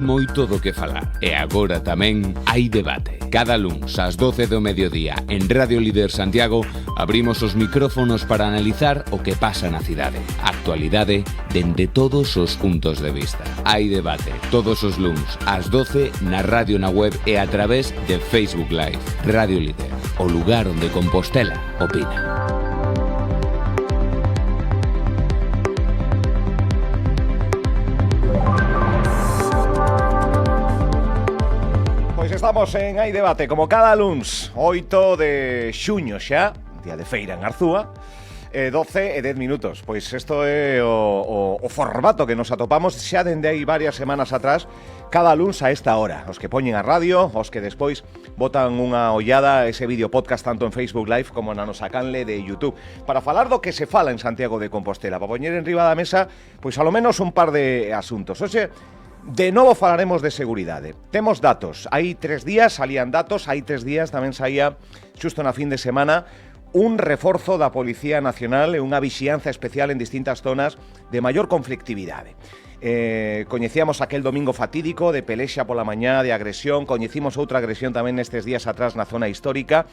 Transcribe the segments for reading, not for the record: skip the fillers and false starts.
Moito do que falar e agora tamén hai debate. Cada luns ás 12 do mediodía en Radio Líder Santiago abrimos os micrófonos para analizar o que pasa na cidade. Actualidade dende todos os puntos de vista. Hai debate todos os luns ás 12 na radio, na web e a través de Facebook Live. Radio Líder, o lugar onde Compostela opina. Estamos en Hai Debate, como cada luns, 8 de xuño xa, día de feira en Arzúa, 12 e 10 minutos. Pois isto é o formato que nos atopamos xa dende hai varias semanas atrás, cada luns a esta hora. Os que poñen a radio, os que despois botan unha ollada ese vídeo podcast tanto en Facebook Live como na nosa canle de YouTube, para falar do que se fala en Santiago de Compostela, para poñer en riba da mesa, pois alo menos un par de asuntos. Oxe, de novo falaremos de seguridade. Temos datos. Hai 3 días salían datos, hai 3 días tamén saía, xusto na fin de semana, un reforzo da Policía Nacional e unha vixianza especial en distintas zonas de maior conflictividade. Coñecíamos aquel domingo fatídico de pelexa pola mañá, de agresión, coñecimos outra agresión tamén nestes días atrás na zona histórica,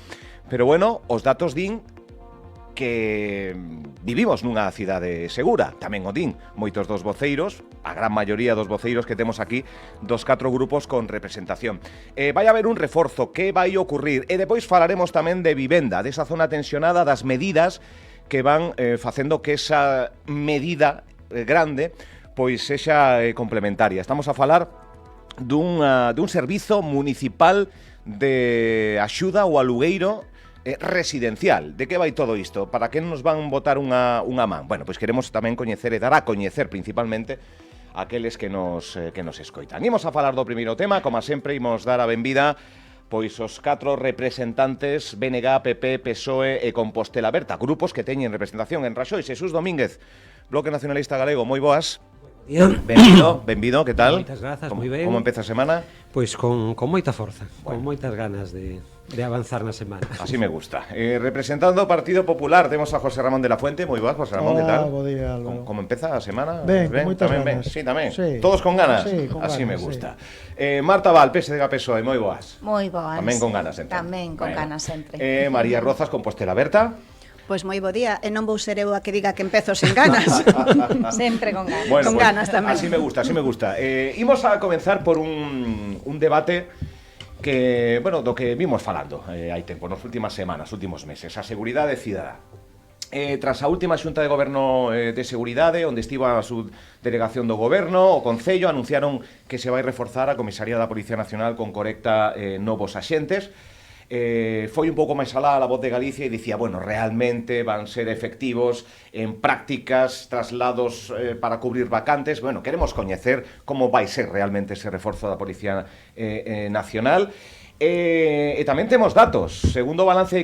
pero bueno, os datos din que vivimos nunha cidade segura. Tamén o din moitos dos voceiros, a gran maioría dos voceiros que temos aquí, dos 4 grupos con representación. Vai haber un reforzo, que vai ocurrir? E depois falaremos tamén de vivenda, desa zona tensionada, das medidas que van facendo que esa medida grande pois sexa complementaria. Estamos a falar dun servizo municipal de axuda ao alugueiro residencial. De que vai todo isto? Para que nos van botar unha man? Bueno, pois queremos tamén coñecer e dar a coñecer principalmente aqueles que nos escoitan. Imos a falar do primeiro tema, como sempre, imos dar a benvida pois os 4 representantes BNG, PP, PSOE e Compostela Aberta, grupos que teñen representación en Raxoi. Jesús Domínguez, Bloque Nacionalista Galego, moi boas. Benvido, que tal? Moitas grazas, moi ben. Como empeza a semana? Pois con moita forza, con moitas ganas de avanzar na semana. Así me gusta. Representando o Partido Popular, temos a José Ramón de la Fuente. Moi boas, José Ramón, que tal? Bo día, Álvaro. Como empeza a semana? Ben, con moitas tamén ganas. Sí, tamén. Sí. Todos con ganas? Sí, con así ganas, me gusta. Sí. Marta Val, PSG PSOE, moi boas. Moi boas. Tamén con ganas, entón. Tamén con ganas sempre. María Rozas, Compostela Aberta. Pois moi bo día, e non vou ser eu a que diga que empezo sen ganas. Sempre con ganas. Bueno, con pues, ganas tamén. Así me gusta. Imos a comenzar por un debate que, bueno, do que vimos falando hai tempo, nas últimas semanas, últimos meses, a seguridade cidadá. Tras a última xunta de goberno de seguridade, onde estivo a subdelegación do goberno, o Concello anunciaron que se vai reforzar a Comisaría da Policía Nacional con 40 novos axentes. Foi un pouco máis alá a Voz de Galicia e dicía, bueno, realmente van ser efectivos en prácticas, traslados para cubrir vacantes. Bueno, queremos coñecer como vai ser realmente ese reforzo da Policía Nacional. E tamén temos datos. Segundo o balance de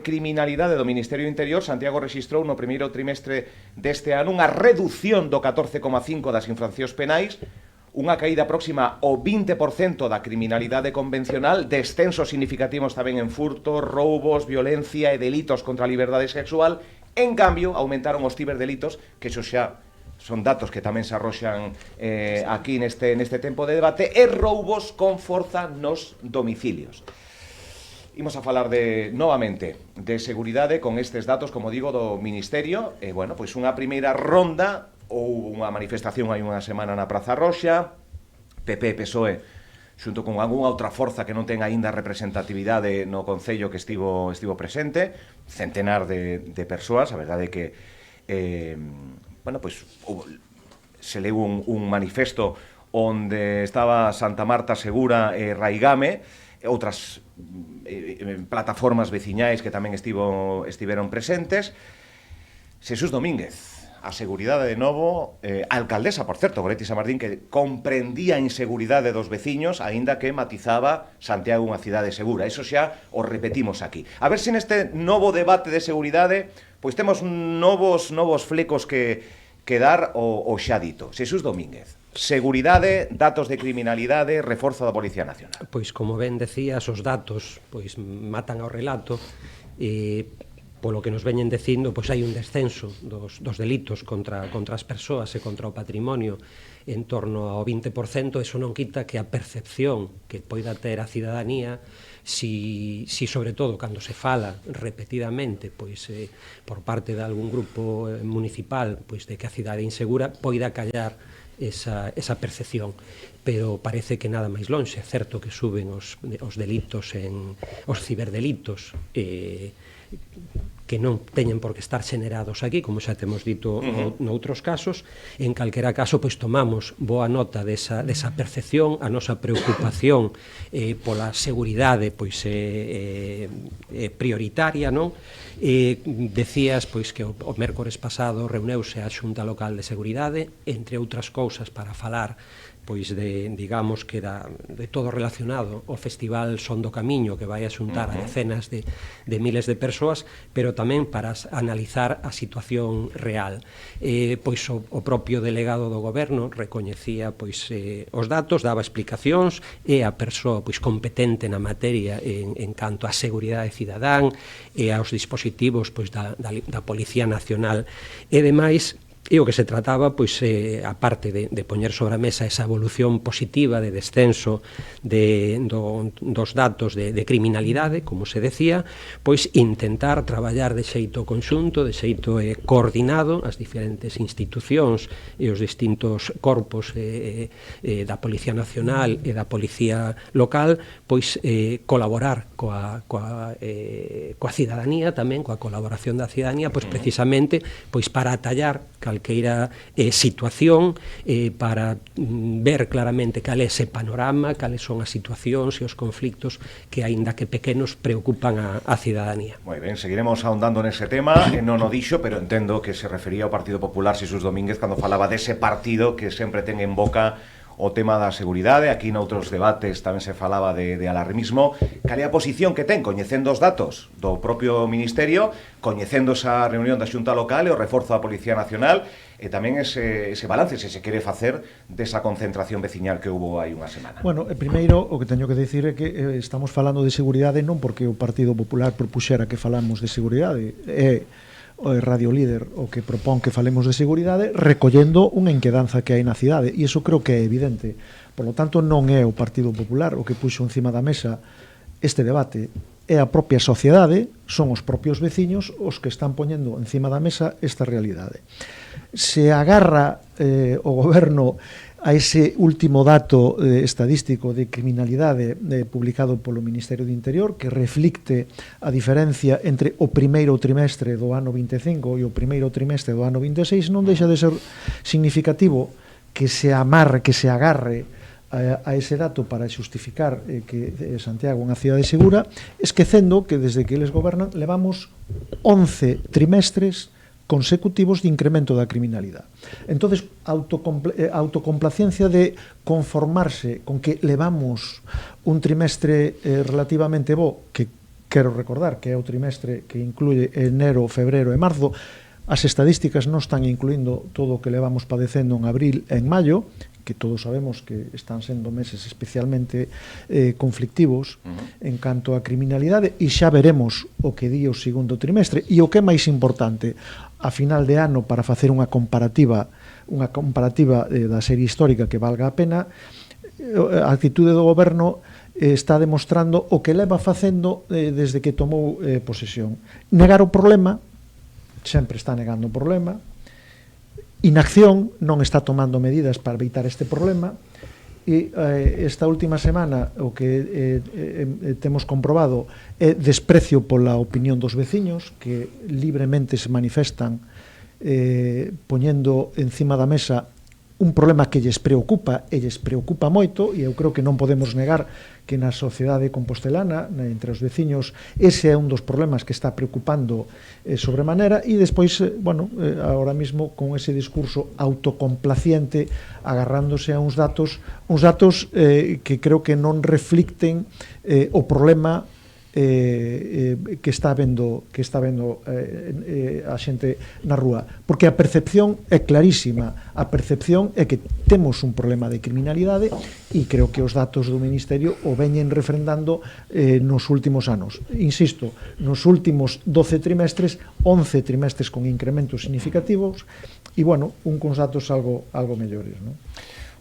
criminalidade do Ministerio do Interior, Santiago rexistrou no primeiro trimestre deste ano unha reducción do 14,5% das infraccións penais, unha caída próxima ao 20% da criminalidade convencional, descensos significativos tamén en furtos, roubos, violencia e delitos contra a liberdade sexual. En cambio, aumentaron os ciberdelitos, que xo xa son datos que tamén se arroxan aquí neste tempo de debate, e roubos con forza nos domicilios. Imos a falar novamente de seguridade con estes datos, como digo, do Ministerio. Bueno, pois unha primeira ronda. Houve unha manifestación hai unha semana na Praza Roxa, PP e PSOE, xunto con algunha outra forza que non ten aínda representatividade no Concello que estivo presente, centenar de persoas. A verdade é que bueno, pois, se leu un manifesto onde estaba Santa Marta Segura e Raigame, outras plataformas veciñais que tamén estiveron presentes. Jesús Domínguez, a seguridade de novo, a alcaldesa, por certo, Goretti Samardín, que comprendía a inseguridade dos veciños, aínda que matizaba Santiago unha cidade segura. Eso xa o repetimos aquí. A ver se neste novo debate de seguridade pois temos novos flecos que dar o xa dito. Jesús Domínguez, seguridade, datos de criminalidade, reforzo da Policía Nacional. Pois como ben decías, os datos pois matan ao relato e polo que nos veñen dicindo, pois hai un descenso dos delitos contra as persoas e contra o patrimonio en torno ao 20%, eso non quita que a percepción que poida ter a cidadanía, si sobre todo cando se fala repetidamente pois por parte de algún grupo municipal pois de que a cidade é insegura, poida callar esa percepción, pero parece que nada máis lonxe. É certo que suben os delitos, os ciberdelitos, que non teñen por que estar xenerados aquí, como xa temos dito noutros casos. En calquera caso, pois tomamos boa nota desa percepción, a nosa preocupación pola seguridade pois prioritaria, non? Decías pois que o mércores pasado reuneuse a Xunta Local de Seguridade, entre outras cousas para falar pois digamos que de todo relacionado ao Festival Son do Camiño, que vai a xuntar a decenas de miles de persoas, pero tamén para analizar a situación real. Pois o propio delegado do goberno recoñecía pois os datos, daba explicacións, e a persoa pois competente na materia en canto á seguridade cidadán e aos dispositivos pois da Policía Nacional e demais. E o que se trataba, pois, aparte de poñer sobre a mesa esa evolución positiva de descenso dos datos de criminalidade, como se decía, pois intentar traballar de xeito conxunto, de xeito coordinado as diferentes institucións e os distintos corpos da Policía Nacional e da Policía Local, pois colaborar coa cidadanía tamén, coa colaboración da cidadanía, pois precisamente pois para atallar calqueira situación, para ver claramente cal é ese panorama, cales son as situacións e os conflictos que, aínda que pequenos, preocupan a cidadanía. Moi ben, seguiremos ahondando nese tema. Non o dixo, pero entendo que se refería ao Partido Popular Xesús Domínguez cando falaba dese partido que sempre ten en boca o tema da seguridade. Aquí noutros debates tamén se falaba de alarmismo. Cal é a posición que ten, coñecendo os datos do propio Ministerio, coñecendo esa reunión da Xunta Local e o reforzo da Policía Nacional, e tamén ese balance, se se quere facer desa concentración veciñal que hubo hai unha semana? Bueno, primeiro, o que teño que decir é que estamos falando de seguridade non porque o Partido Popular propuxera que falamos de seguridade, é o Radio Líder o que propón que falemos de seguridade recollendo unha inquedanza que hai na cidade, e iso creo que é evidente. Por lo tanto, non é o Partido Popular o que puxo encima da mesa este debate, é a propia sociedade, son os propios veciños os que están poñendo encima da mesa esta realidade. Se agarra o goberno a ese último dato estadístico de criminalidade publicado polo Ministerio do Interior, que reflicte a diferencia entre o primeiro trimestre do ano 25 e o primeiro trimestre do ano 26, non deixa de ser significativo que se amarre, que se agarre a ese dato para xustificar que Santiago é unha cidade segura, esquecendo que desde que eles gobernan levamos 11 trimestres consecutivos de incremento da criminalidade. Entonces, autocomplacencia de conformarse con que levamos un trimestre relativamente bo, que quero recordar que é o trimestre que incluye enero, febrero e marzo. As estadísticas non están incluindo todo o que levamos padecendo en abril e en maio, que todos sabemos que están sendo meses especialmente conflictivos en canto a criminalidade, e xa veremos o que di o segundo trimestre. E o que é máis importante, a final de ano, para facer unha comparativa da serie histórica que valga a pena, a actitude do goberno está demostrando o que leva facendo desde que tomou posesión. Negar o problema, sempre está negando o problema. Inacción, non está tomando medidas para evitar este problema. E esta última semana o que temos comprobado é desprecio pola opinión dos veciños, que libremente se manifestan poñendo encima da mesa un problema que lles preocupa moito, e eu creo que non podemos negar que na sociedade compostelana, entre os veciños, ese é un dos problemas que está preocupando sobremanera. E despois, ahora mismo con ese discurso autocomplaciente, agarrándose a uns datos que creo que non reflicten o problema que está vendo a xente na rúa, porque a percepción é clarísima. A percepción é que temos un problema de criminalidade, e creo que os datos do Ministerio o veñen refrendando nos últimos anos. Insisto, nos últimos 12 trimestres, 11 trimestres con incrementos significativos, e un cos datos algo mellores, non?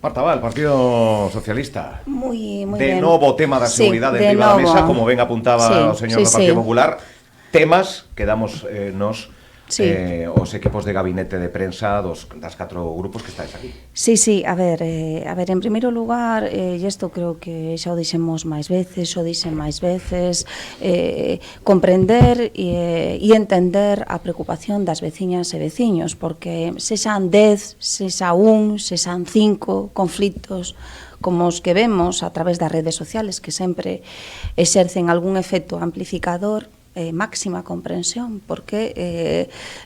Marta Val, Partido Socialista. Moi de ben. novo tema da seguridade enriba da mesa, como ben apuntaba o señor do Partido Popular, temas que damos nos os equipos de gabinete de prensa das 4 grupos que estáis aquí. Sí, a ver, en primeiro lugar, e isto creo que xa o dixen máis veces, comprender e entender a preocupación das veciñas e veciños, porque sexan 10, sexa 1, sexan 5 conflitos como os que vemos a través das redes sociales, que sempre exercen algún efecto amplificador, máxima comprensión, porque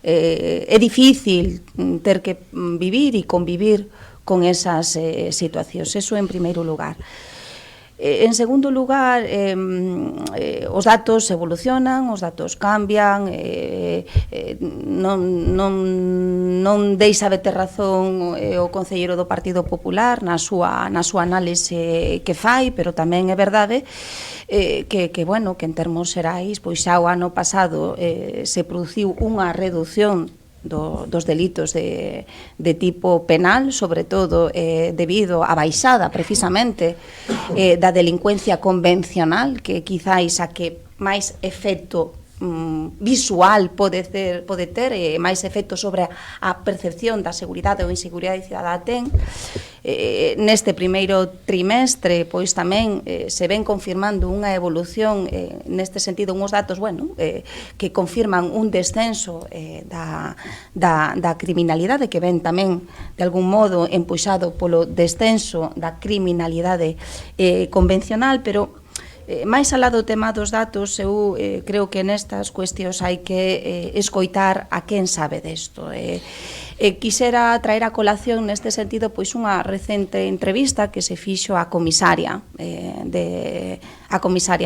é difícil ter que vivir e convivir con esas situacións. Eso en primeiro lugar. En segundo lugar, os datos evolucionan, os datos cambian, non deixa de ter razón o concelleiro do Partido Popular na súa análise que fai, pero tamén é verdade que en termos xerais, pois xa o ano pasado se produciu unha reducción dos delitos de tipo penal, sobre todo debido á baixada precisamente da delincuencia convencional, que quizáis a que máis efecto visual pode ter máis efecto sobre a percepción da seguridade ou inseguridade cidadá ten. Neste primeiro trimestre, pois tamén se ven confirmando unha evolución neste sentido, uns datos, que confirman un descenso da criminalidade, que ven tamén de algún modo empuxado polo descenso da criminalidade convencional, pero máis alá do tema dos datos, eu creo que nestas cuestións hai que escoitar a quen sabe desto. Quisera traer a colación neste sentido pois unha recente entrevista que se fixo á comisaria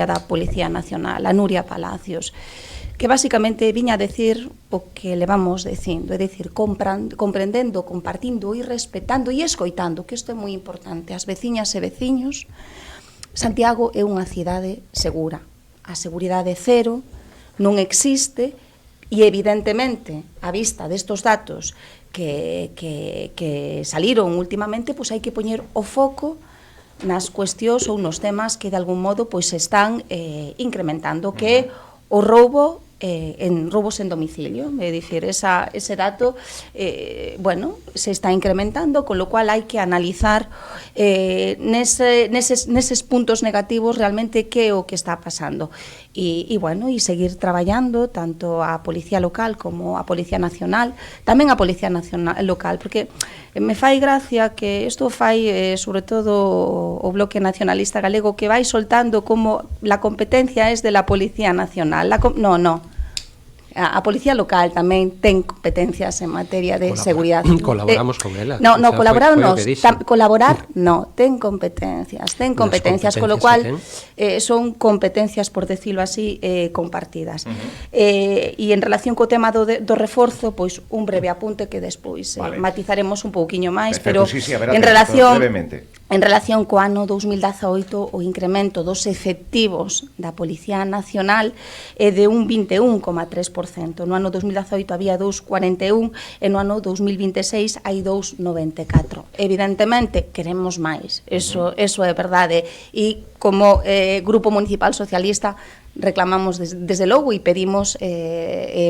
da Policía Nacional, a Nuria Palacios, que basicamente viña a decir o que levamos dicindo, é dicir, comprendendo, compartindo e respetando e escoitando, que isto é moi importante, as veciñas e veciños. Santiago é unha cidade segura. A seguridade cero non existe e, evidentemente, a vista destos datos que saliron últimamente, pois hai que poñer o foco nas cuestións ou nos temas que, de algún modo, pois se están incrementando, que é o roubo en roubos en domicilio, é dicir, ese dato se está incrementando, con lo cual hai que analizar neses puntos negativos realmente que é o que está pasando e seguir traballando tanto a Policía Local como a Policía Nacional, tamén a Policía Nacional Local, porque me fai gracia que isto fai sobre todo o Bloque Nacionalista Galego, que vai soltando como la competencia es de la Policía Nacional. A Policía Local tamén ten competencias en materia de seguridade. Colaboramos con ela. Colaborar non, ten competencias, con lo cual son competencias, por decirlo así, compartidas. E en relación co tema do reforzo, pois un breve apunte que despois matizaremos un pouquiño máis, pero en relación co ano 2018, o incremento dos efectivos da Policía Nacional é de un 21,3%. No ano 2018 había 2,41 e no ano 2026 hai 2,94. Evidentemente, queremos máis, eso é verdade, e como Grupo Municipal Socialista reclamamos desde logo e pedimos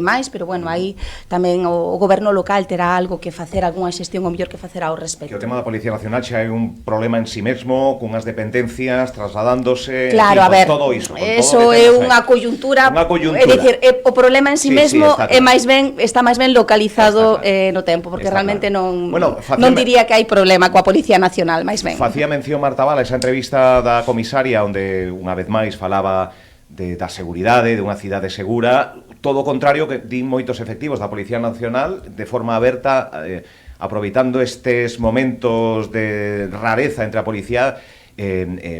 máis, pero aí tamén o goberno local terá algo que facer, algunha xestión o mellor que facer ao respecto. Que o tema da Policía Nacional xa é un problema en sí mesmo, cunhas dependencias trasladándose, claro, a ver, todo iso. Eso é unha coyuntura, é dicir, o problema en sí mesmo está máis ben localizado no tempo, porque realmente non diría que hai problema coa Policía Nacional, máis ben. Facía mención Marta Val esa entrevista da comisaria onde unha vez máis falaba da seguridade, de unha cidade segura, todo o contrario que din moitos efectivos da Policía Nacional de forma aberta, aproveitando estes momentos de rareza entre a policía,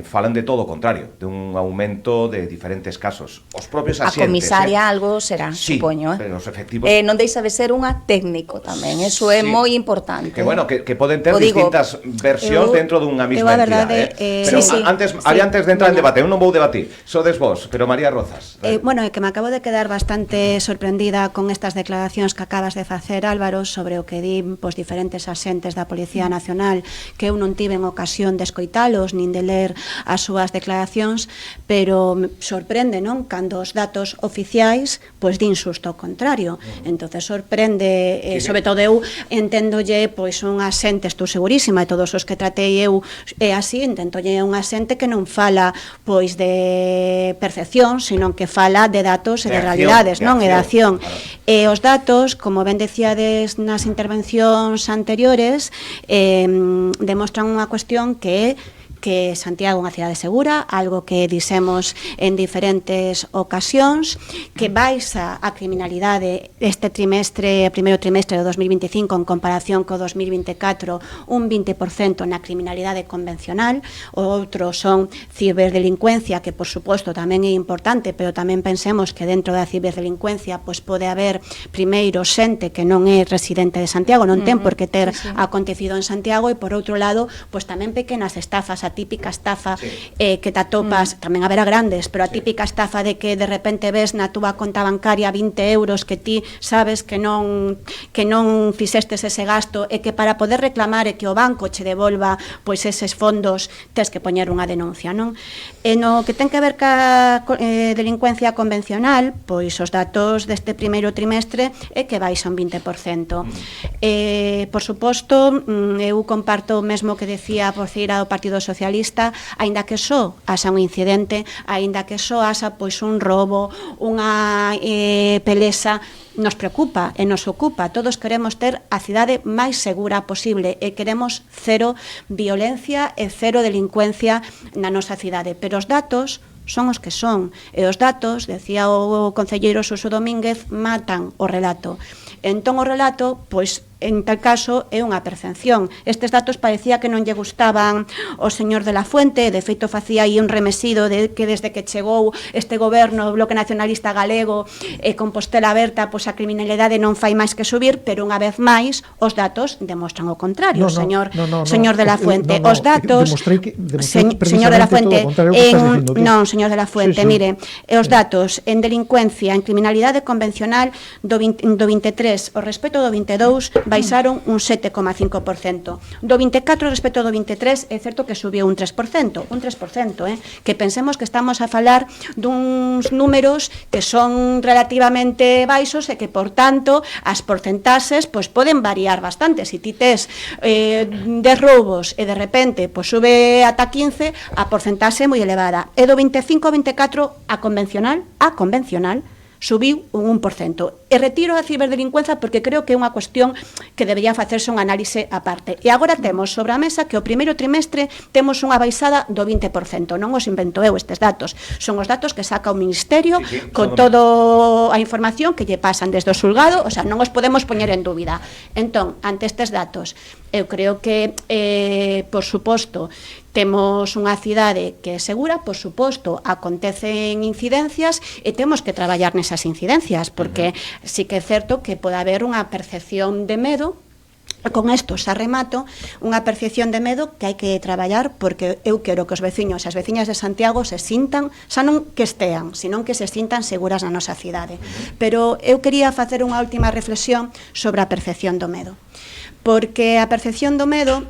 falan de todo o contrario, de un aumento de diferentes casos. Os propios A asientes... comisaria algo será, sí, supoño. pero os efectivos... Non deixa de ser unha técnico tamén, eso é Sí. moi importante. Que bueno, que poden ter O digo, distintas versións dentro dunha mesma a verdade, entidade. Pero sí, sí. antes de entrar en debate, eu non vou debatir, sodes vos, pero María Rozas. Bueno, é que me acabo de quedar bastante sorprendida con estas declaracións que acabas de facer, Álvaro, sobre o que di pois, diferentes asentes da Policía Nacional, que eu non tiven ocasión de escoitalos nin de ler as súas declaracións, pero me sorprende, non? Cando os datos oficiais pois din xusto o contrario. Entonces sorprende, sobre todo eu enténdolle pois un asente, estou segurísima, e todos os que tratei eu é así, ententolle un asente que non fala pois de percepción, sino que fala de datos e de realidades, non? E de acción. E os datos, como ben decíades nas intervencións anteriores, demostran unha cuestión que Santiago é unha cidade segura, algo que dixemos en diferentes ocasións, que baixa a criminalidade este trimestre, primeiro trimestre do 2025 en comparación co 2024, un 20% na criminalidade convencional, o outro son ciberdelincuencia, que por suposto tamén é importante, pero tamén pensemos que dentro da ciberdelincuencia pois pode haber primeiro xente que non é residente de Santiago, non ten por que ter acontecido en Santiago, e por outro lado, pois tamén pequenas estafas, a típica estafa que te atopas, tamén haberá grandes, pero a típica estafa de que de repente ves na túa conta bancaria 20 euros que ti sabes que non fixestes ese gasto, e que para poder reclamar e que o banco che devolva pois eses fondos tes que poñer unha denuncia, non? E no que ten que ver ca delincuencia convencional, pois os datos deste primeiro trimestre é que baixa un 20%. Por suposto, eu comparto o mesmo que decía a voceira do Partido Socialista, aínda que só haxa un incidente, aínda que só haxa pois un robo, unha pelesa, nos preocupa e nos ocupa. Todos queremos ter a cidade máis segura posible e queremos cero violencia e cero delincuencia na nosa cidade, pero os datos son os que son, e os datos, decía o concelleiro Suso Domínguez, matan o relato. Entón o relato, pois, en tal caso, é unha percepción. Estes datos parecía que non lle gustaban ao señor de la Fuente, de feito facía aí un remesido de que desde que chegou este goberno, o Bloque Nacionalista Galego e Compostela Aberta, pois a criminalidade non fai máis que subir, pero unha vez máis os datos demostran o contrario, señor de la Fuente. Os datos, señor de la Fuente, non, señor de la Fuente, mire, os datos en delincuencia, en criminalidade convencional do 23, o respecto do 22, baixaron un 7,5%. Do 24 respecto do 23 é certo que subiu un 3%, que pensemos que estamos a falar duns números que son relativamente baixos e que, por tanto, as porcentaxes pois poden variar bastante. Se ti tes 10 roubos e de repente pois sube ata 15, a porcentaxe é moi elevada. E do 25 ao 24 a convencional subiu un 1%. E retiro a ciberdelincuencia porque creo que é unha cuestión que debería facerse un análise aparte. E agora temos sobre a mesa que o primeiro trimestre temos unha baixada do 20%. Non os invento eu estes datos. Son os datos que saca o Ministerio con toda a información que lle pasan desde o xulgado, o sea, non os podemos poñer en dúbida. Entón, ante estes datos, eu creo que, por suposto, temos unha cidade que é segura, por suposto, acontecen incidencias e temos que traballar nesas incidencias, porque sí que é certo que pode haber unha percepción de medo. Con isto xa remato, unha percepción de medo que hai que traballar, porque eu quero que os veciños e as veciñas de Santiago se sintan, xa non que estean, senón que se sintan seguras na nosa cidade. Pero eu quería facer unha última reflexión sobre a percepción do medo. Porque a percepción do medo,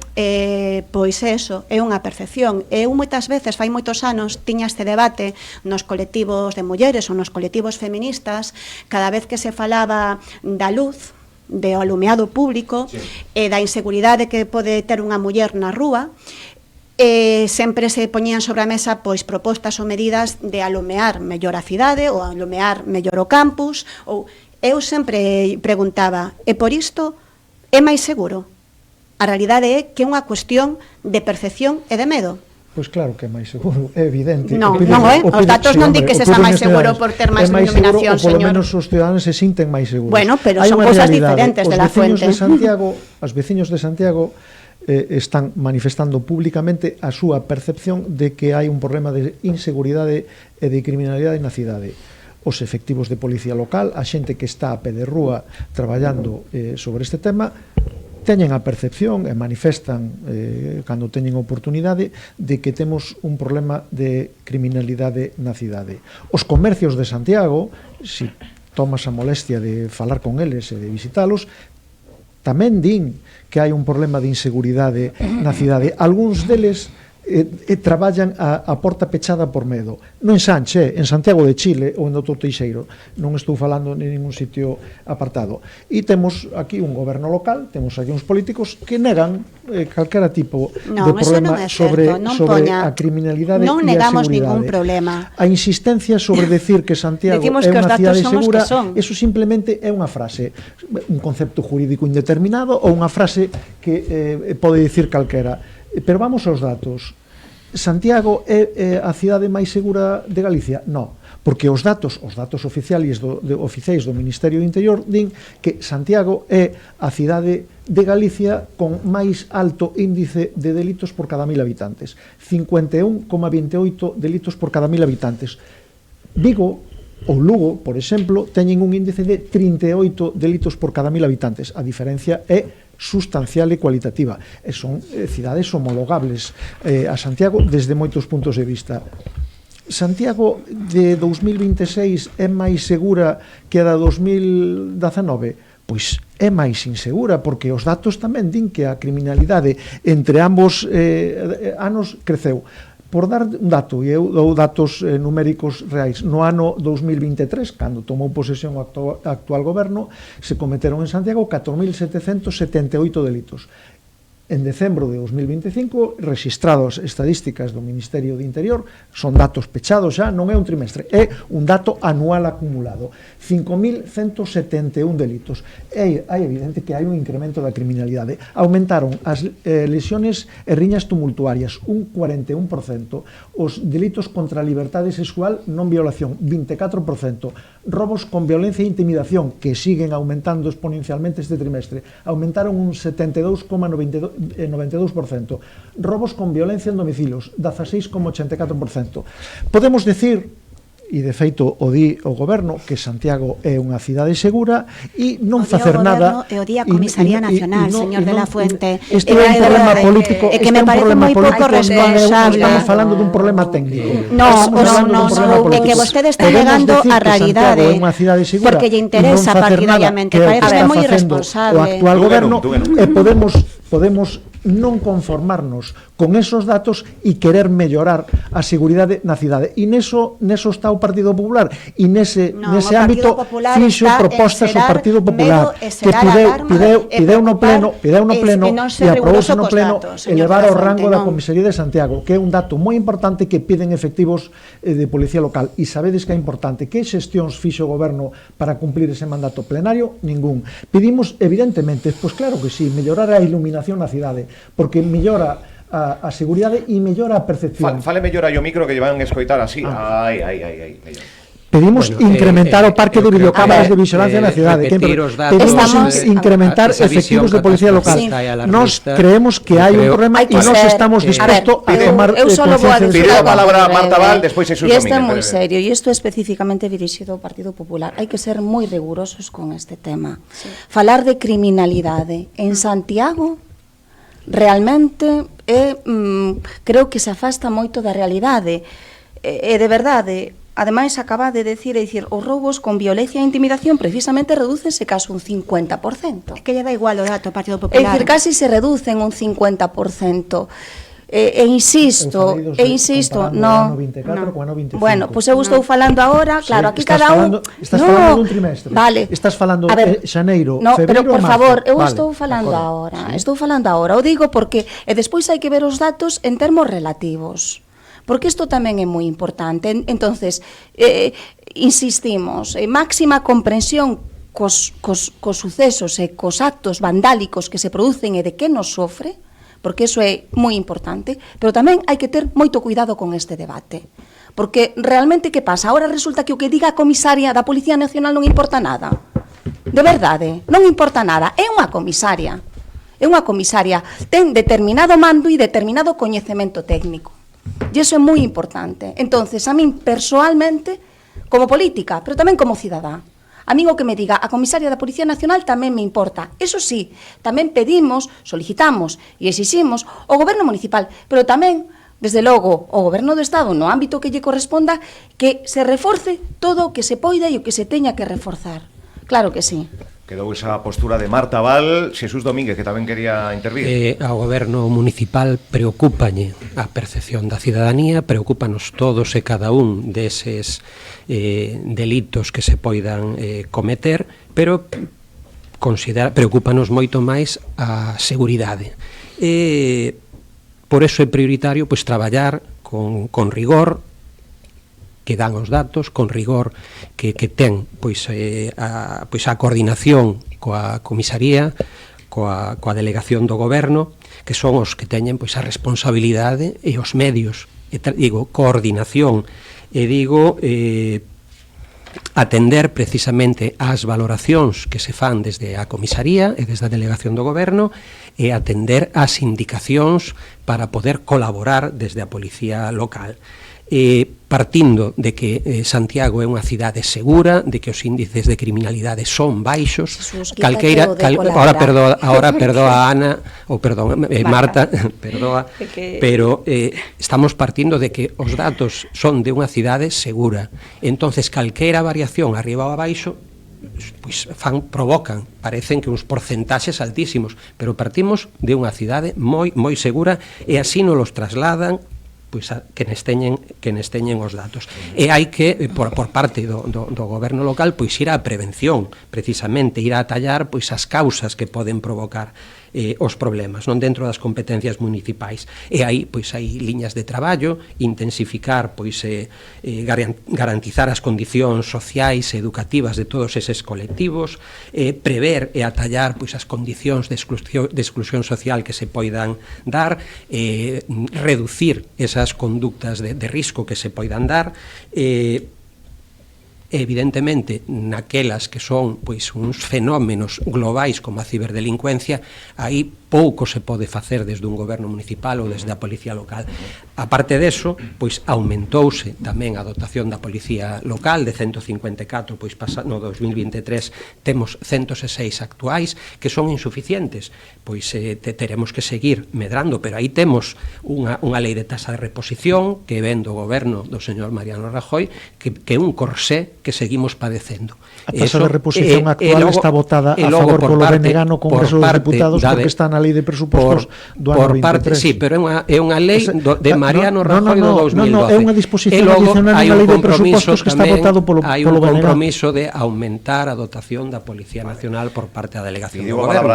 pois eso, é unha percepción. Eu moitas veces, fai moitos anos, tiña este debate nos colectivos de mulleres ou nos colectivos feministas, cada vez que se falaba da luz, do alumeado público, e da inseguridade que pode ter unha muller na rúa, sempre se poñían sobre a mesa pois propostas ou medidas de alumear mellor a cidade ou alumear mellor o campus, ou eu sempre preguntaba, e por isto é máis seguro? A realidade é que é unha cuestión de percepción e de medo. Pois claro que é máis seguro, é evidente. Non é, os datos non di que se está máis seguro por ter máis iluminación, señor. Por lo menos os ciudadanos se sinten máis seguros. Bueno, pero son cousas diferentes de la Fuente. Os veciños de Santiago están manifestando públicamente a súa percepción de que hai un problema de inseguridade e de criminalidade na cidade. Os efectivos de policía local, a xente que está a pé de rúa traballando sobre este tema, teñen a percepción e manifestan cando teñen oportunidade de que temos un problema de criminalidade na cidade. Os comercios de Santiago, se tomas a molestia de falar con eles e de visitalos, tamén din que hai un problema de inseguridade na cidade. Algúns deles traballan a porta pechada por medo. Non en Sanche, en Santiago de Chile ou en Doutor Teixeiro. Non estou falando en ningún sitio apartado. E temos aquí un goberno local, temos aquí uns políticos que negan calquera tipo de problema sobre a criminalidade e a seguridade. Non negamos ningún problema. A insistencia sobre decir que Santiago é unha cidade segura, eso simplemente é unha frase, un concepto jurídico indeterminado ou unha frase que pode dicir calquera. Pero vamos aos datos. Santiago é a cidade máis segura de Galicia? Non, porque os datos oficiais do Ministerio do Interior din que Santiago é a cidade de Galicia con máis alto índice de delitos por cada 1000 habitantes. 51,28 delitos por cada 1000 habitantes. Vigo ou Lugo, por exemplo, teñen un índice de 38 delitos por cada 1000 habitantes. A diferencia é sustancial e cualitativa. E son cidades homologables a Santiago desde moitos puntos de vista. Santiago de 2026 é máis segura que a da 2019? Pois é máis insegura, porque os datos tamén din que a criminalidade entre ambos anos creceu. Por dar un dato, e eu dou datos numéricos reais, no ano 2023, cando tomou posesión o actual goberno, se cometeron en Santiago 4.778 delitos. En decembro de 2025, registrados estadísticas do Ministerio do Interior, son datos pechados xa, non é un trimestre, é un dato anual acumulado. 5.171 delitos. É evidente que hai un incremento da criminalidade. Aumentaron as lesiones e riñas tumultuarias, un 41%. Os delitos contra a liberdade sexual non violación, 24%. Robos con violencia e intimidación, que siguen aumentando exponencialmente este trimestre, aumentaron un 72,92%. Robos con violencia en domicilios, 16,84%. Podemos decir, e de feito o di o goberno, que Santiago é unha cidade segura e non facer nada. E o día Comisaría Nacional, señor de la Fuente. Este é un problema político, que me parece moi pouco responsable. Estamos falando dun problema técnico. No, é que vostede está negando a realidade, porque lle interesa partidariamente. Parece moi irresponsable. O actual goberno e podemos non conformarnos con esos datos e querer mellorar a seguridade na cidade. E neso está o Partido Popular. E nese ámbito fixo propostas o Partido Popular que pideu no pleno e aprobouse no pleno elevar ao rango da Comisaría de Santiago, que é un dato moi importante, que piden efectivos de policía local. E sabedes que é importante. Que xestións fixo o goberno para cumplir ese mandato plenario? Ningún. Pedimos, evidentemente, pois claro que sí, mellorar a iluminación na cidade, porque mellora a seguridade e mellora a percepción. Fale mellor aí o micro que llevan a escoitar así. Ai, mellor. Pedimos incrementar o parque de videocámaras de vigilancia na cidade. Pedimos incrementar efectivos de policía local. Nos creemos que hai un problema e nos estamos dispostos a tomar conciencia. Pide a palabra a Marta Val, despois Jesús Domínguez. E isto é moi serio, e isto é especificamente dirixido ao Partido Popular. Hai que ser moi rigurosos con este tema. Falar de criminalidade en Santiago realmente creo que se afasta moito da realidade. E de verdade, ademais acaba de dicir os roubos con violencia e intimidación precisamente redúcense case un 50%. É que lle dá igual o dato ao Partido Popular. É dicir, casi se reducen un 50%. E insisto, no. Bueno, pois eu estou falando agora, claro, aquí cada un. Estás falando dun trimestre. Vale. Estás falando xaneiro, febreiro, pero por favor, eu estou falando agora. Estou falando agora. O digo porque despois hai que ver os datos en termos relativos. Porque isto tamén é moi importante. Entonces, insistimos, máxima comprensión cos sucesos e cos actos vandálicos que se producen e de que nos sofre, porque iso é moi importante, pero tamén hai que ter moito cuidado con este debate. Porque realmente que pasa? Ahora resulta que o que diga a comisaria da Policía Nacional non importa nada. De verdade, non importa nada. É unha comisaria. é unha comisaria, ten determinado mando e determinado coñecemento técnico. E iso é moi importante. Entonces, a min persoalmente, como política, pero tamén como cidadá, a min o que me diga a comisaria da Policía Nacional tamén me importa. Eso sí, tamén pedimos, solicitamos e exiximos ao goberno municipal, pero tamén, desde logo, ao goberno do Estado, no ámbito que lle corresponda, que se reforce todo o que se poida e o que se teña que reforzar. Claro que sí. Quedou esa postura de Marta Val. Xesús Domínguez, que tamén quería intervir. Ao goberno municipal preocúpalle a percepción da cidadanía, preocúpanos todos e cada un deses delitos que se poidan cometer, pero preocúpanos moito máis a seguridade. Por eso é prioritario traballar con rigor, que dan os datos, con rigor que ten a coordinación coa comisaría, coa delegación do goberno, que son os que teñen a responsabilidade e os medios, digo, coordinación, e digo, atender precisamente ás valoracións que se fan desde a comisaría e desde a delegación do goberno e atender ás indicacións para poder colaborar desde a policía local. Partindo de que Santiago é unha cidade segura, de que os índices de criminalidade son baixos, calqueira, ahora perdoa Ana, ou perdón, Marta, perdoa, pero estamos partindo de que os datos son de unha cidade segura. Entonces, calquera variación arriba ou abaixo provocan, parecen que uns porcentaxes altísimos, pero partimos de unha cidade moi segura e así nos los trasladan que nes teñen os datos. E hai que, por parte do goberno local, ir á prevención, precisamente, ir a atallar as causas que poden provocar os problemas, non dentro das competencias municipais. E aí, hai liñas de traballo, intensificar, garantizar as condicións sociais e educativas de todos eses colectivos, prever e atallar as condicións de exclusión social que se poidan dar, reducir esas conductas de risco que se poidan dar, evidentemente, naquelas que son uns fenómenos globais como a ciberdelincuencia, aí pouco se pode facer desde un goberno municipal ou desde a policía local. A parte deso, aumentouse tamén a dotación da policía local de 154, no 2023 temos 106 actuais, que son insuficientes, teremos que seguir medrando, pero aí temos unha lei de tasa de reposición que ven do goberno do señor Mariano Rajoy, que é un corsé que seguimos padecendo. A tasa de reposición actual está votada a favor polo BNG no Congreso dos Diputados porque está na lei de presupostos do ano 23. Sí, pero é unha lei de Mariano Rajoy do 2012. É unha disposición adicional na lei de presupostos que está votado polo BNG. Hai un compromiso de aumentar a dotación da Policía Nacional por parte da delegación do goberno.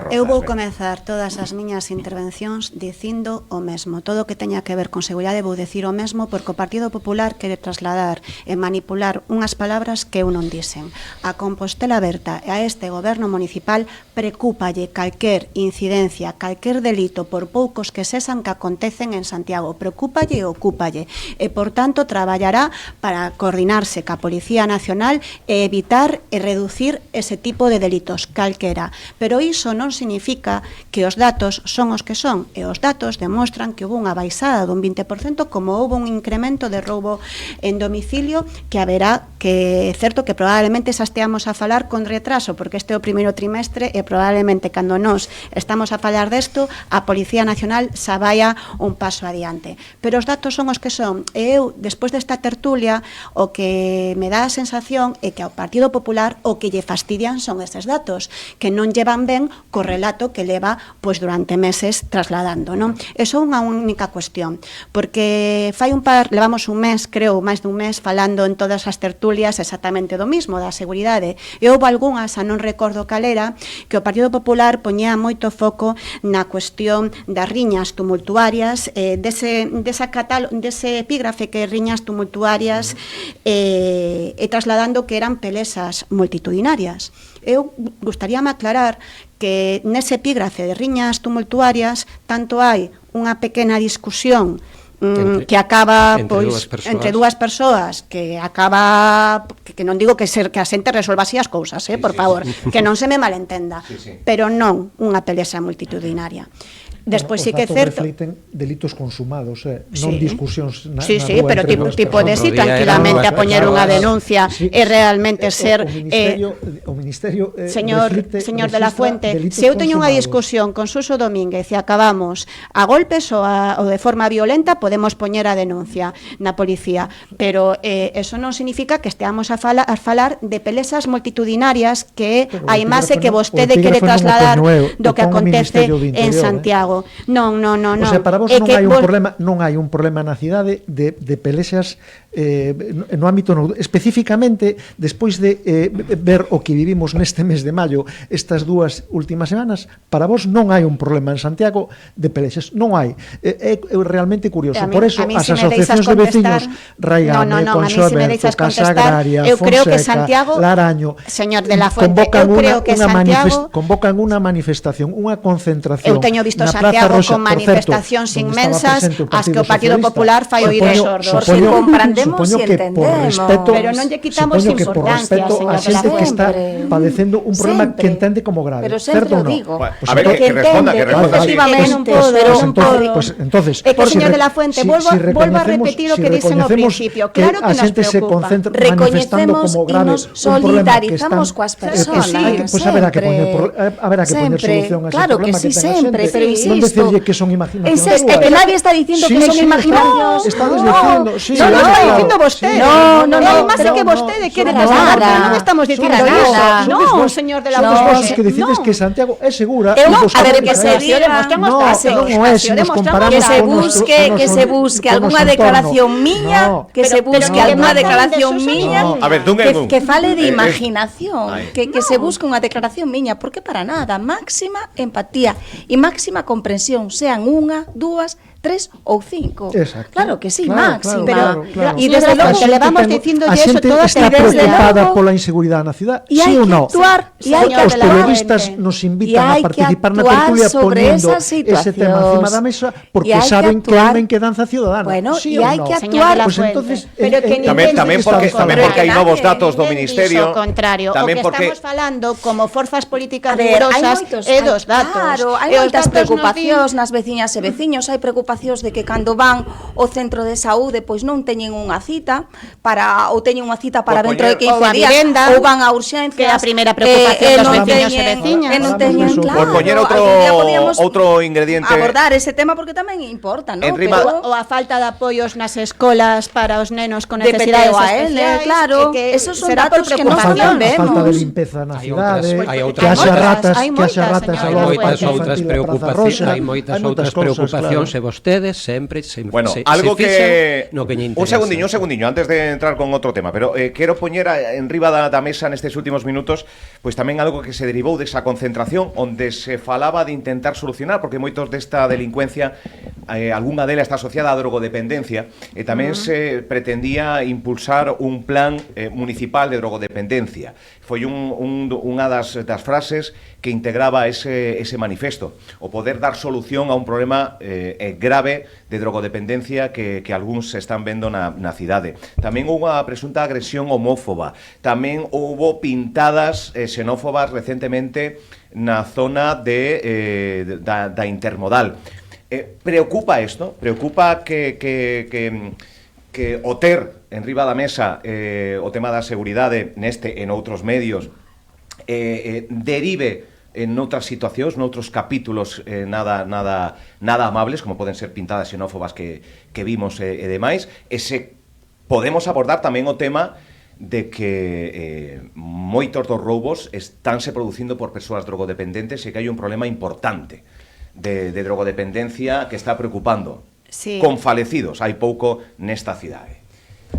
Eu vou comezar todas as miñas intervencións dicindo o mesmo. Todo o que teña que ver con seguridade vou decir o mesmo porque o Partido Popular quere trasladar e manipular unhas palabras que eu non dixen. A Compostela Aberta e a este goberno municipal preocúpalle calquer incidencia, calquer delito, por poucos que sexan, que acontecen en Santiago. Preocúpalle e ocúpalle. E, por tanto, traballará para coordinarse ca Policía Nacional e evitar e reducir ese tipo de delitos, calquera. Pero iso non significa que os datos son os que son, e os datos demostran que houve unha baixada dun 20%, como houve un incremento de roubo en domicilio, que haberá que é certo que probablemente xa esteamos a falar con retraso, porque este é o primeiro trimestre e probablemente cando nós estamos a falar desto, a Policía Nacional xa vaya un paso adiante. Pero os datos son os que son, e eu, despois desta tertulia, o que me dá a sensación é que ao Partido Popular o que lle fastidian son estes datos, que non llevan ben co relato que leva durante meses trasladando, non? Eso é unha única cuestión, porque levamos un mes, creo, máis dun mes, falando en todas as tertulias exactamente do mismo, da seguridade. E houve algunhas, non recordo cal era, que o Partido Popular poñía moito foco na cuestión das riñas tumultuarias, dese epígrafe que riñas tumultuarias, e trasladando que eran pelesas multitudinarias. Eu gustaríame aclarar que nese epígrafe de riñas tumultuarias tanto hai unha pequena discusión que acaba entre dúas persoas que acaba que non digo que a xente resolva así as cousas, por favor, que non se me malentenda, pero non unha pelea multitudinaria. Despois sí que é certo. Refliten delitos consumados, non discusións na Sí, pero ti podes ir tranquilamente a poñer unha denuncia e realmente ser o Ministerio señor de la Fuente, se eu teño unha discusión con Suso Domínguez e acabamos a golpes ou de forma violenta, podemos poñer a denuncia na policía, pero eso non significa que esteamos a falar de pelesas multitudinarias que a imaxe que vostede quere trasladar do que acontece en Santiago. Non. O sea, para vos non hai un problema na cidade de pelexas no ámbito específicamente despois de ver o que vivimos neste mes de maio, estas dúas últimas semanas, para vos non hai un problema en Santiago de pelexas, non hai. É realmente curioso. Por eso as asociacións de veciños Raigame, Consoberto, Casa Agraria, Fonseca, Laraño, señor de la Fuente, eu creo que Santiago convocan unha manifestación, unha concentración. Eu teño visto Santiago con manifestacións inmensas as que o Partido Popular fai oídos sordos. Comprendemos e entendemos, pero non lle quitamos importancia, señor de la Fuente. Que está padecendo un problema que entende como grave. Pero sempre o digo. A ver, que responda. Efectivamente, pero entonces, señor de la Fuente, volvo a repetir o que dicen ao principio. Claro que nos preocupa. Recoñecemos e nos solidarizamos coas persoas. Pois haberá que poñer solución a ese problema que ten a xente. Pero insisto, non decirlle que son imaginacións. É que nadie está dicindo que son imaginacións. Estades dicindo, non está dicindo vostede. Non, máis que vostede quere trasladar, non estamos dicindo iso. Non, señor de la Fuente. Son vos que decides que Santiago é segura. A ver, que se diga, que se busque algunha declaración miña, que se busque algunha declaración miña, que fale de imaginación, que se busque unha declaración miña, porque para nada, máxima empatía e máxima comprensión, sean unha, dúas, 3 ou 5. Exacto. Claro que sí, máxima. Claro. E desde logo que levamos dicindo eso toda a xente está preocupada pola inseguridade na cidade, sí ou non? E hai que os periodistas nos invitan a participar na tertulia poñendo ese tema encima da mesa porque saben que hai menquedanza ciudadana. Bueno, sí e hai que actuar. Pues entonces, tamén porque hai novos datos do Ministerio. Contrario, o que estamos falando como forzas políticas rigurosas é dos datos. Claro, hai moitas preocupacións nas veciñas e veciños, hai preocupacións de que cando van ao centro de saúde pois non teñen unha cita ou teñen unha cita para dentro de 15 días ou van a urxencias, que é a primeira preocupación dos veciños e veciñas. Non teñen, claro. Por poñer outro ingrediente. Abordar ese tema porque tamén importa, non? Ou a falta de apoios nas escolas para os nenos con necesidades especiais. Claro, esos son datos que nós tamén vemos. A falta de limpeza na cidade, que haxa ratas hai moitas outras preocupacións e vostedes sempre bueno, algo que no que un segundiño antes de entrar con outro tema, pero quero poñer en riba da mesa nestes últimos minutos pois tamén algo que se derivou desa concentración onde se falaba de intentar solucionar, porque moitos desta delincuencia algunha dela está asociada á drogodependencia e tamén se pretendía impulsar un plan municipal de drogodependencia. Foi unha das frases que integraba ese manifesto, o poder dar solución a un problema grave de drogodependencia que algúns se están vendo na cidade. Tamén houve unha presunta agresión homófoba, tamén houve pintadas xenófobas recentemente na zona da Intermodal. Preocupa isto? Preocupa que o ter en riba da mesa o tema da seguridade neste e noutros medios derive en outras situacións, noutros capítulos nada amables, como poden ser pintadas xenófobas que vimos e demais, e se podemos abordar tamén o tema de que moitos dos roubos estánse producindo por persoas drogodependentes e que hai un problema importante de drogodependencia que está preocupando. Sí. Con falecidos hai pouco nesta cidade.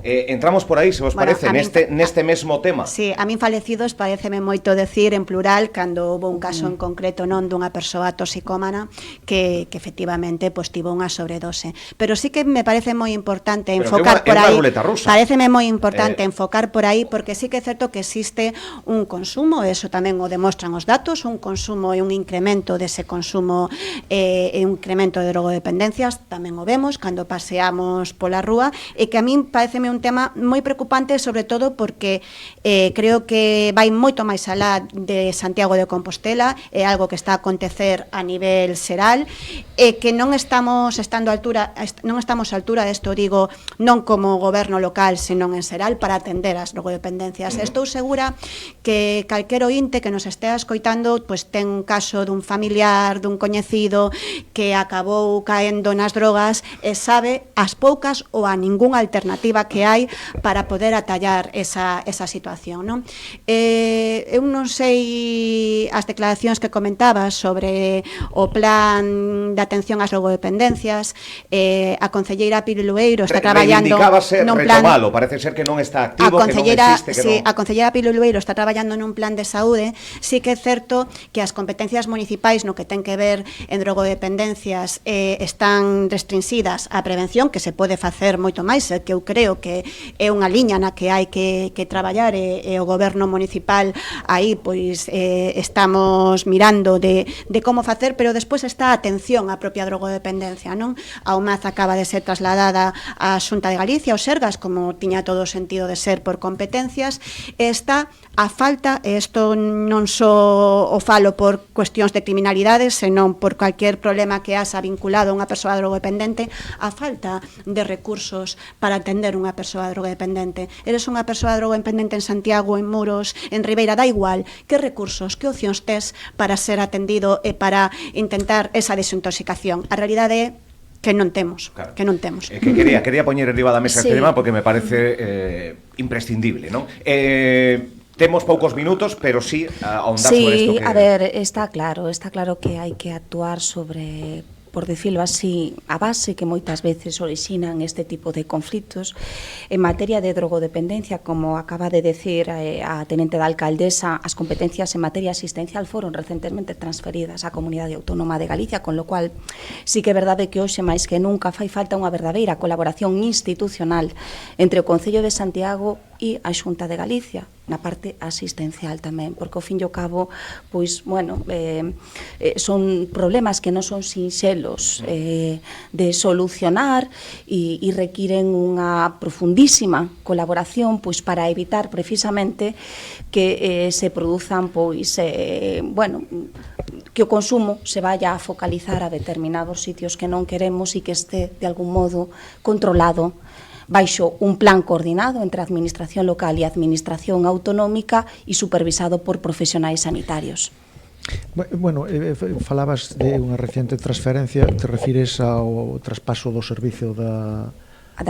Entramos por aí, se vos parece, neste mesmo tema. Sí, a min falecidos pareceme moito decir en plural cando houve un caso en concreto non dunha persoa toxicómana que efectivamente pues, tivo unha sobredose. Pero sí que me parece moi importante enfocar por aí. Pareceme moi importante enfocar por aí porque sí que é certo que existe un consumo, eso tamén o demostran os datos, un consumo e un incremento dese consumo e un incremento de drogodependencias, tamén o vemos cando paseamos pola rúa, e que a min pareceme un tema moi preocupante, sobre todo porque creo que vai moito máis alá de Santiago de Compostela, é algo que está a acontecer a nivel xeral, e que non estamos a altura desto, digo, non como goberno local, senón en xeral, para atender as drogodependencias. Estou segura que calquero ointe que nos estea escoitando pues, ten un caso dun familiar, dun coñecido que acabou caendo nas drogas e sabe as poucas ou a ningunha alternativa que hai para poder atallar esa situación, non? Eu non sei as declaracións que comentabas sobre o plan de atención ás drogodependencias, a concelleira Pilueiro está traballando nun plan... Parece ser que non está activo, que non existe, que non... A concelleira Pilueiro está traballando nun plan de saúde. Sí que é certo que as competencias municipais no que ten que ver en drogodependencias están restringidas á prevención, que se pode facer moito máis, que eu creo que é unha liña na que hai que traballar, e o goberno municipal aí pois estamos mirando de como facer, pero despois está a atención á propia drogodependencia, non? A UMAZ acaba de ser trasladada á Xunta de Galicia, o Sergas, como tiña todo o sentido de ser por competencias, e está a falta, e isto non só o falo por cuestións de criminalidade, senón por cualquier problema que haxa vinculado a unha persoa drogodependente, a falta de recursos para atender unha persoa drogodependente. Eres unha persoa drogodependente en Santiago, en Muros, en Ribeira, da igual, que recursos, que opcións tes para ser atendido e para intentar esa desintoxicación. A realidade é que non temos, claro. Que non temos. Que quería poñer arriba da mesa este tema porque me parece imprescindible, non? Temos poucos minutos, pero sí ahondar sobre isto que... A ver, está claro que hai que actuar sobre, por decirlo así, a base que moitas veces orixinan este tipo de conflitos. En materia de drogodependencia, como acaba de decir a tenente da alcaldesa, as competencias en materia asistencial foron recentemente transferidas á Comunidade Autónoma de Galicia, con lo cual sí que é verdade que hoxe máis que nunca fai falta unha verdadeira colaboración institucional entre o Concello de Santiago e a Xunta de Galicia, na parte asistencial tamén, porque ao fin e ao cabo, pois, bueno, son problemas que non son sinxelos de solucionar e requiren unha profundísima colaboración pois para evitar precisamente que se produzan pois, bueno, que o consumo se vaya a focalizar a determinados sitios que non queremos e que este de algún modo controlado baixo un plan coordinado entre a Administración local e a Administración autonómica e supervisado por profesionais sanitarios. Bueno, falabas de unha reciente transferencia, te refires ao traspaso do servicio da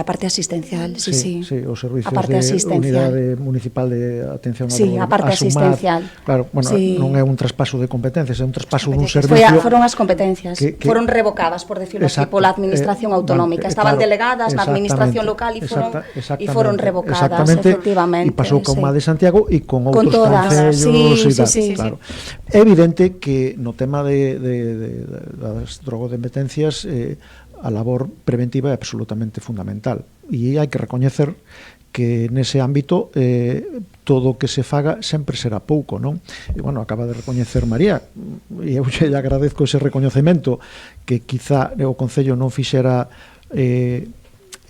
parte asistencial, sí. Sí, os servicios de Unidade Municipal de Atención a parte asistencial. Claro, bueno, non é un traspaso de competencias, é un traspaso dun servicio... Foron as competencias, foron revocadas, por decirlo así, pola Administración autonómica. Estaban delegadas na Administración local e foron revocadas, efectivamente. E pasou con má de Santiago e con outros concellos e tal. Claro. É evidente que no tema das drogodependencias a labor preventiva é absolutamente fundamental e hai que recoñecer que nese ámbito todo o que se faga sempre será pouco, non? E, bueno, acaba de recoñecer María e eu lle agradezco ese recoñecemento que quizá o Concello non fixera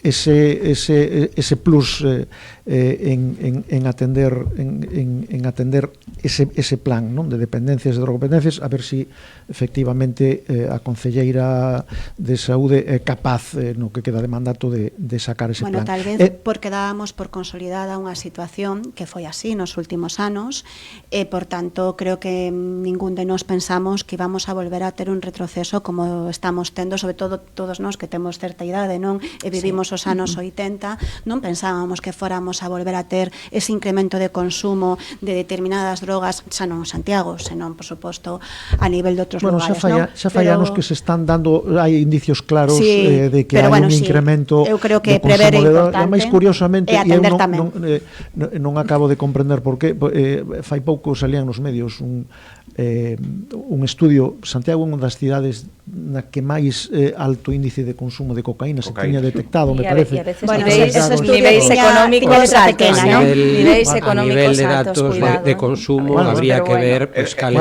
ese plus en atender ese plan, non, de dependencias e drogodependencias, a ver si efectivamente a concelleira de saúde é capaz no que queda de mandato de sacar ese plan. Bueno, tal vez porque dábamos por consolidada unha situación que foi así nos últimos anos e, por tanto, creo que ningún de nós pensamos que íbamos a volver a ter un retroceso como estamos tendo, sobre todo todos nós que temos certa idade, non? E vivimos os anos 80 non pensábamos que fóramos a volver a ter ese incremento de consumo de determinadas drogas, xa non en Santiago, senón, por suposto, a nivel de outros lugares. Xa fai anos que se están dando, hai indicios claros de que hai un incremento eu creo que do prever é consumo de importante, drogas. Mais curiosamente, e atender tamén. Non acabo de comprender por qué, fai pouco salían nos medios un estudio. Santiago é unha das cidades na que máis alto índice de consumo de cocaína se tiña detectado, me parece. Bueno, niveis económicos altos, ¿no? Niveis económicos de altos, datos cuidado. de consumo habría que ver cales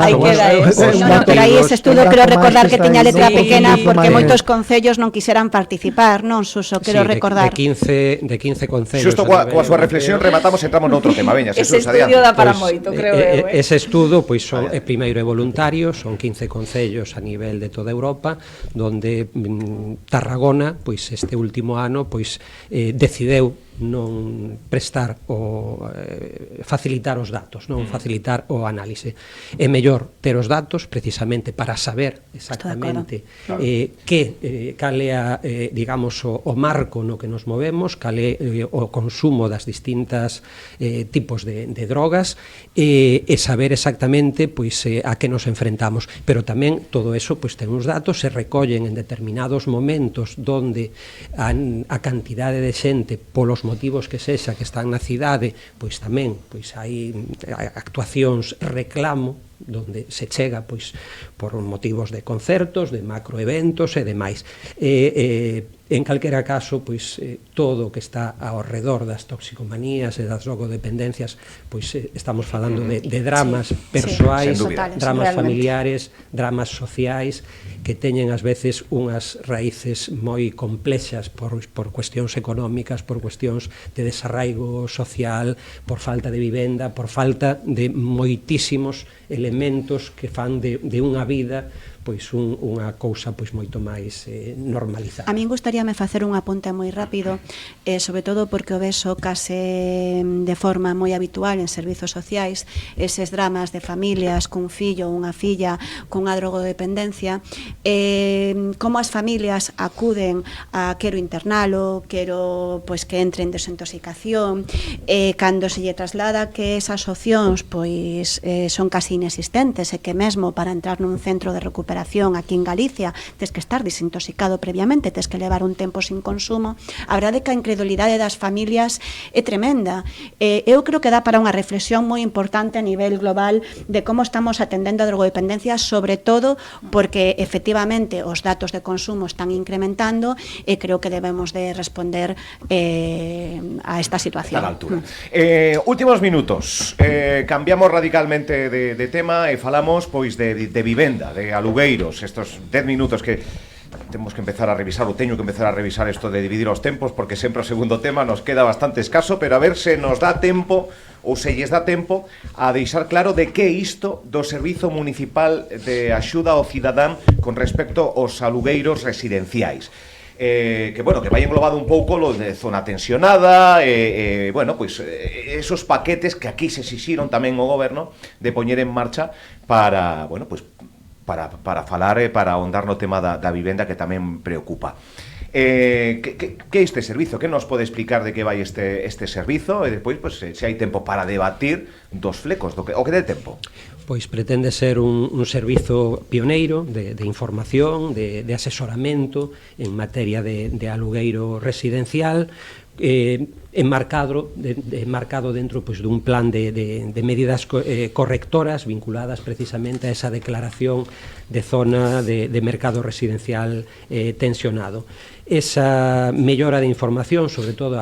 No, pero aí ese estudo creo recordar que tiña letra pequena porque moitos concellos non quixeran participar, non, Suso, quero recordar. De 15 concellos. Xusto coa súa reflexión rematamos, entramos noutro tema. Veña, ese Jesús, adiante. estudio dá para moito, creo eu. Ese estudo, pois, primeiro é voluntario, son 15 concellos a nivel de toda Europa, donde Tarragona, pois este último ano, pois decideu non prestar o facilitar os datos, non facilitar o análise. É mellor ter os datos precisamente para saber exactamente cal é digamos o marco no que nos movemos, cal é o consumo das distintas tipos de drogas e saber exactamente pois a que nos enfrentamos, pero tamén todo eso pois ten uns datos, se recollen en determinados momentos donde a cantidade de xente polos motivos que sexa que están na cidade, pois tamén pois hai actuacións reclamo donde se chega pois por motivos de concertos, de macroeventos e demais. En calquera caso, pois todo o que está ao redor das toxicomanías e das drogodependencias, pois estamos falando de dramas persoais, dramas familiares, dramas sociais que teñen ás veces unhas raíces moi complexas por cuestións económicas, por cuestións de desarraigo social, por falta de vivenda, por falta de moitísimos elementos que fan de unha vida pois unha cousa pois moito máis normalizada. A min gustaríame facer un apunte moi rápido, sobre todo porque o vexo case de forma moi habitual en servizos sociais, eses dramas de familias cun fillo ou unha filla cunha drogodependencia, como as familias acuden a quero internalo, quero pois que entre en desintoxicación, cando se lle traslada que esas opcións pois son casi inexistentes e que mesmo para entrar nun centro de recuperación aquí en Galicia tes que estar desintoxicado previamente, tes que levar un tempo sin consumo, a verdade é que a incredulidade das familias é tremenda. Eu creo que dá para unha reflexión moi importante a nivel global de como estamos atendendo a drogodependencia, sobre todo porque efectivamente os datos de consumo están incrementando e creo que debemos de responder a esta situación. A altura. Últimos minutos, cambiamos radicalmente de tema e falamos pois de vivenda, de alugueiros, estos 10 minutos que temos que empezar a revisar, ou teño que empezar a revisar isto de dividir os tempos, porque sempre o segundo tema nos queda bastante escaso, pero a ver se nos dá tempo ou se lles dá tempo a deixar claro de que isto do Servizo Municipal de Axuda ao Cidadán con respecto aos alugueiros residenciais. Que bueno, que vai englobado un pouco lo de zona tensionada, bueno, pois esos paquetes que aquí se exixiron tamén o goberno de poñer en marcha para, bueno, pois para falar e para ahondar no tema da vivenda que tamén preocupa. Que é este servizo? Que nos pode explicar de que vai este servizo? E despois, pues, se hai tempo para debatir dos flecos, o que dé tempo. Pois pretende ser un servizo pioneiro de información, de asesoramento en materia de alugueiro residencial, enmarcado dentro pois, dun plan de medidas correctoras vinculadas precisamente a esa declaración de zona de mercado residencial tensionado. Esa mellora de información, sobre todo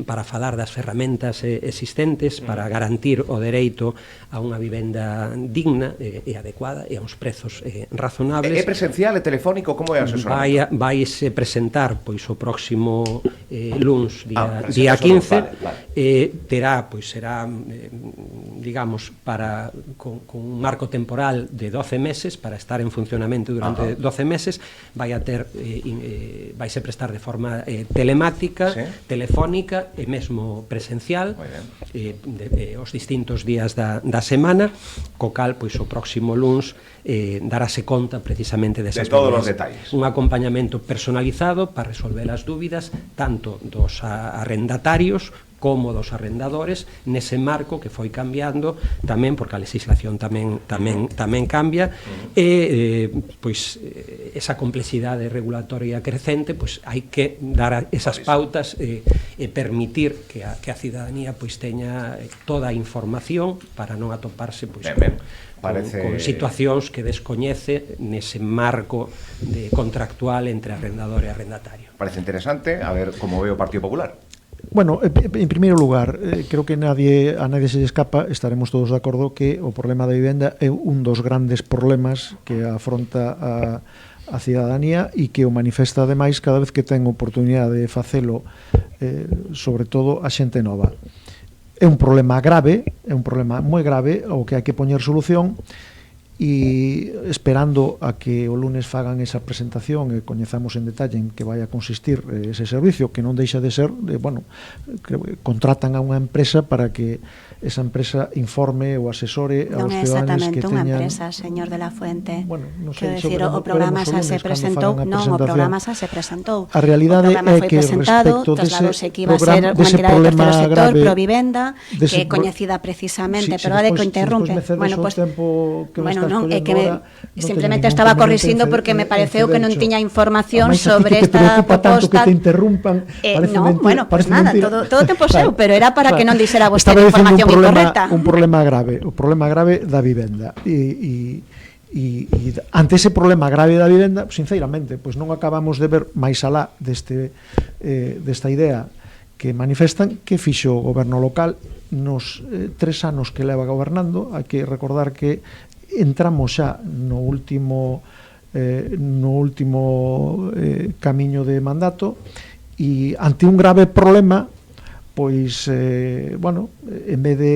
para falar das ferramentas existentes para garantir o dereito a unha vivenda digna e adecuada e a uns prezos razonables. É presencial, é telefónico, como é a asesoramento? Vaise presentar pois o próximo luns, día 15, terá, pois será digamos, con un marco temporal de 12 meses, para estar en funcionamento durante 12 meses, vaise prestar de forma telemática, telefónica e mesmo presencial, os distintos días da semana, co cal, pois, o próximo luns darase conta precisamente desas de todos os detalles. Un acompañamento personalizado para resolver as dúbidas tanto dos arrendatarios como dos arrendadores nese marco que foi cambiando tamén porque a legislación tamén cambia e pois esa complexidade regulatoria crecente, pois hai que dar esas pautas e permitir que a cidadanía pois teña toda a información para non atoparse pois con situacións que descoñece nese marco contractual entre arrendador e arrendatario. Parece interesante, a ver como ve o Partido Popular. Bueno, en primeiro lugar, creo que a nadie se lle escapa, estaremos todos de acordo que o problema da vivenda é un dos grandes problemas que afronta a cidadanía e que o manifesta ademais cada vez que ten oportunidade de facelo, sobre todo a xente nova. É un problema grave, é un problema moi grave ao que hai que poñer solución, e esperando a que o lunes fagan esa presentación e coñezamos en detalle en que vai a consistir ese servicio, que non deixa de ser, contratan a unha empresa para que esa empresa informe ou asesore aos ciudadanos que teñan... Non é exactamente unha empresa, señor de la Fuente. Bueno, non sei, decir, o programa xa se presentou. Non, o programa xa se presentou. A realidade é que respecto trasladouse que iba a ser unha entidade do terceiro sector, Provivenda, que é coñecida precisamente, pero de que interrumpe. Bueno, non, é que simplemente estaba corrixindo porque me pareceu que non tiña información sobre esta proposta. Tanto que te interrumpan, non, bueno, pues nada, todo tempo seu, pero era para que non dixera vostede información incorrecta. Un problema grave, o problema grave da vivenda e ante ese problema grave da vivenda, sinceramente, pois non acabamos de ver máis alá desta idea que manifestan que fixo o goberno local nos 3 anos que leva gobernando. Hai que recordar que entramos xa no último camiño de mandato e ante un grave problema, pois, en vez de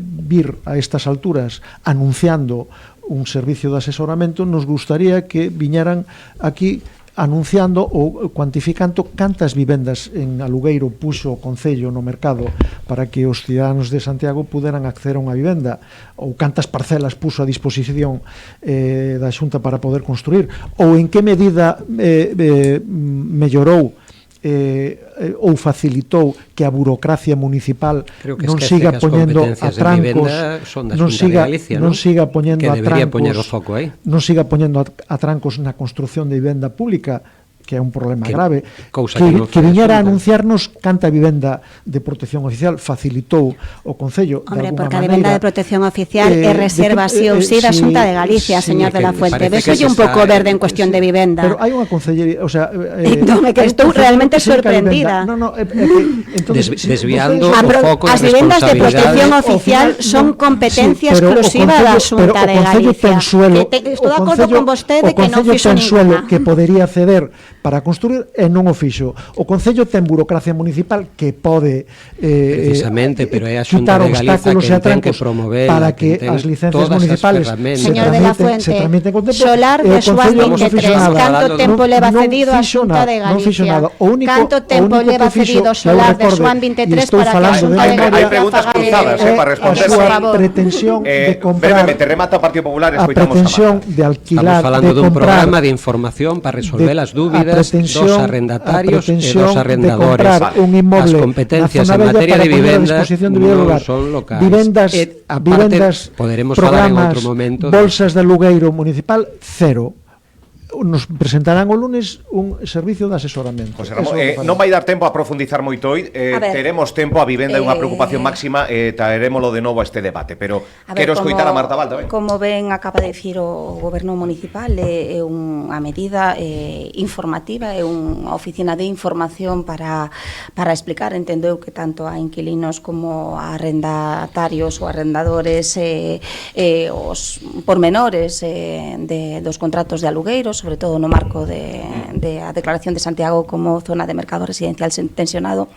vir a estas alturas anunciando un servicio de asesoramento, nos gustaría que viñeran aquí anunciando ou cuantificando cantas vivendas en alugueiro puxo o Concello no mercado para que os ciudadanos de Santiago puderan acceder a unha vivenda, ou cantas parcelas puxo a disposición da Xunta para poder construir, ou en que medida mellorou ou facilitou que a burocracia municipal non siga poñendo atrancos, non siga poñendo atrancos na construción de vivenda pública, que é un problema grave, que viñera a anunciarnos canta vivenda de protección oficial facilitou o Concello. Hombre, porque a vivenda de protección oficial é reserva sí ou sí da Xunta de Galicia, señor de la Fuente. Véxolle un pouco verde en cuestión de vivenda. Pero hai unha concellería, o sea... Non, é que estou realmente sorprendida. Desviando o foco de responsabilidade. As vivendas de protección oficial son competencia exclusiva da Xunta de Galicia. Estou de acordo con vostede que non fixo ninguna. Que podería ceder para construir e non o fixo. O Concello ten burocracia municipal que pode precisamente, pero é a Xunta de Galiza que ten que promover para que as licencias municipales señor de la Fuente, solar de Suas 23, canto tempo leva cedido a Xunta de Galicia, canto tempo leva cedido solar de Suan 23 para que a Xunta de Galicia hai preguntas cruzadas para responder. A súa pretensión de comprar te remata o Partido Popular, escoitamos a pretensión de alquilar, estamos falando dun programa de información para resolver as dúbidas dos arrendatarios e dos arrendadores. As competencias en materia de vivenda non son locais. Vivendas, poderemos falar en outro momento. Bolsas de alugueiro municipal, cero. Nos presentarán o lunes un servicio de asesoramento. José Ramón, non vai dar tempo a profundizar moito hoy, teremos tempo, a vivenda é unha preocupación máxima, traerémolo de novo a este debate, pero quero escoitar a Marta Val tamén. Como ben acaba de dicir o Goberno Municipal, é unha medida informativa, é unha oficina de información para explicar, entendeu que tanto a inquilinos como a arrendatarios ou arrendadores os pormenores dos contratos de alugueiros sobre todo no marco de a declaración de Santiago como zona de mercado residencial tensionado,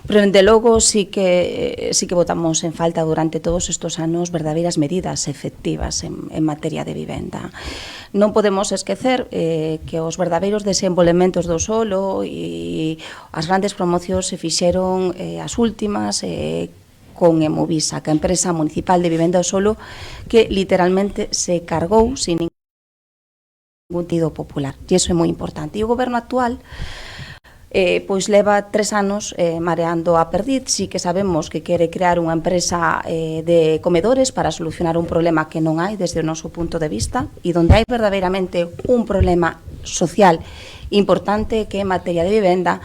pero dende logo sí que botamos en falta durante todos estes anos verdadeiras medidas efectivas en materia de vivenda. Non podemos esquecer que os verdadeiros desenvolvementos do solo e as grandes promocións se fixeron as últimas con Emovisa, que é a empresa municipal de vivenda do solo, que literalmente se cargou sin ningún sentido popular. E iso é moi importante. E o goberno actual pois leva 3 anos mareando a perdiz. Sí que sabemos que quere crear unha empresa de comedores para solucionar un problema que non hai desde o noso punto de vista, e donde hai verdadeiramente un problema social importante que é en materia de vivenda.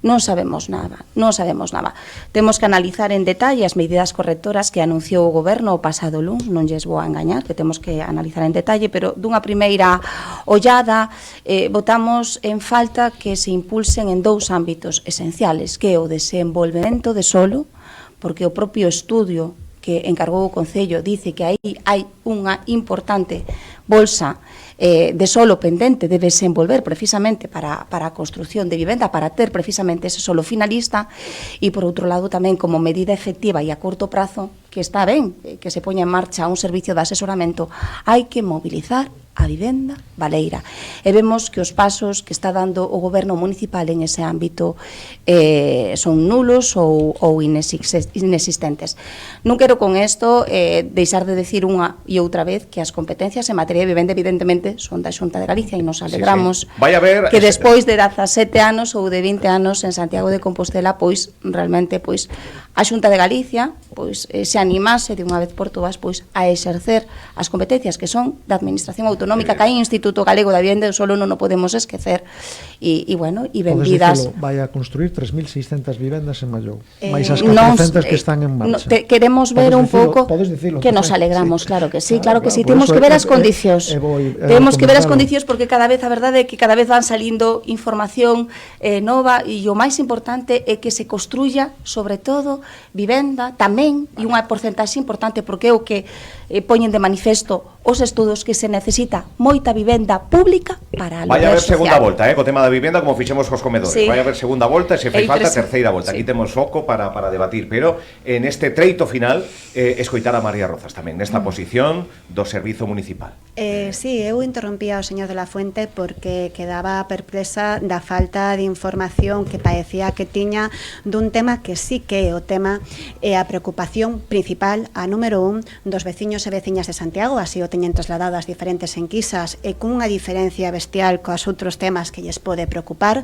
Non sabemos nada. Temos que analizar en detalle as medidas correctoras que anunciou o goberno o pasado luns, non lles vou a engañar, que temos que analizar en detalle, pero dunha primeira ollada botamos en falta que se impulsen en 2 ámbitos esenciales, que é o desenvolvemento de solo, porque o propio estudio que encargou o Concello dice que aí hai unha importante bolsa de solo pendente de desenvolver precisamente para a construción de vivenda, para ter precisamente ese solo finalista, e por outro lado tamén como medida efectiva e a corto prazo, que está ben que se poña en marcha un servicio de asesoramento, hai que mobilizar a vivenda baleira. E vemos que os pasos que está dando o goberno municipal en ese ámbito son nulos ou inexistentes. Non quero con isto deixar de decir unha e outra vez que as competencias en materia de vivenda evidentemente son da Xunta de Galicia, e nos alegramos que despois de 17 anos ou de 20 anos en Santiago de Compostela, pois realmente pois a Xunta de Galicia pois se animase de unha vez por todas pois a exercer as competencias que son da Administración Autonómica, que hai Instituto Galego da Vivenda, solo non o podemos esquecer, e bueno, e benvidas. Vai a construir 3.600 vivendas en Mallou, máis as 400 que están en marcha. Queremos ver un pouco que nos alegramos, claro que sí, claro que sí, temos que ver as condicións. Temos que ver as condicións, porque cada vez a verdade é que cada vez van salindo información nova, e o máis importante é que se construya sobre todo vivenda tamén, e unha porcentaxe importante, porque é o que poñen de manifesto os estudos, que se necesita moita vivenda pública para a vai haber segunda volta, co tema da vivenda, como fixemos cos comedores, sí. Vai haber segunda volta, e se fai falta terceira volta, sí. Aquí temos foco para debatir, pero en este treito final escoitar a María Rozas tamén nesta posición do Servizo Municipal. Sí, eu interrompía ao señor de la Fuente porque quedaba perplexa da falta de información que parecía que tiña dun tema que sí que é o tema e a preocupación principal, a número 1 dos veciños e veciñas de Santiago, así o teñen trasladado as diferentes enquisas, e cunha diferencia bestial coas outros temas que lles pode preocupar,